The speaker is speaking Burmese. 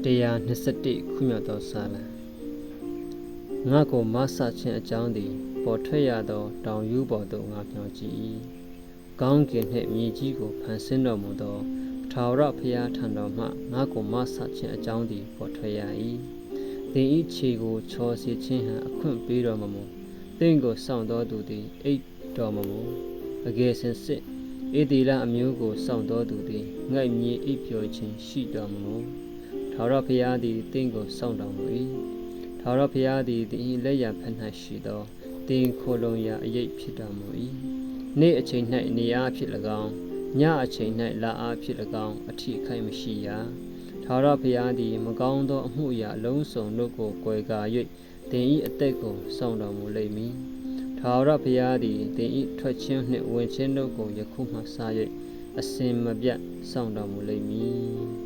တရား21ခုမြောက်သောစာလံငါကိုမဆခြင်းအကြောင်းသည်ပေါ်ထွက်ရသောတောင်ယူပေါ်သို့ငါပြောင်းကြည့်၏ကောင်းကင်နှင့်မြေကြီးကိုဖန်ဆင်းတော်မူသောထာဝရဘုရားထံတော်မှငါကိုမဆခြင်းအကြောင်းသည်ပေါ်ထွက်ရ၏သင်၏ခြေကိုချော်စေခြင်းဟံအခွင့်ပေးတော်မမူသင်ကိုစောင့်တော်သူသည်အိတ်တော်မမူအကယ်စင်စစ်ဧဒီလအမျိုးကိုစောင့်တော်သူသည်ငိုက်မြေအိပ်ပျော်ခြင်းရှိတော်မမူထာဝရဘုရားသည်သင်ကိုစောင့်တော်မူ၏ထာဝရဘုရားသည်သင်၏လက်ရဖက်၌ရှိသောသင်ခိုလုံရာအရေးဖြစ်တော်မူ၏နေ့အချိန်၌နေအားဖြစ်၎င်းညအချိန်၌လာအားဖြစ်၎င်းအထီးအခိုက်မရှိရာထာဝရဘုရားသည်မကောင်းသောအမှုအရာအလုံးစုံတို့ကိုကွယ်ကာ၍သင်၏အသက်ကိုစောင့်တော်မူလိမ့်မည်ထာဝရဘုရားသည်သင်၏ထွက်ခြင်းနှင့်ဝင်ခြင်းတို့ကိုယခုမှစ၍အစင်မပြတ်စောင့်တော်မူလိမ့်မည်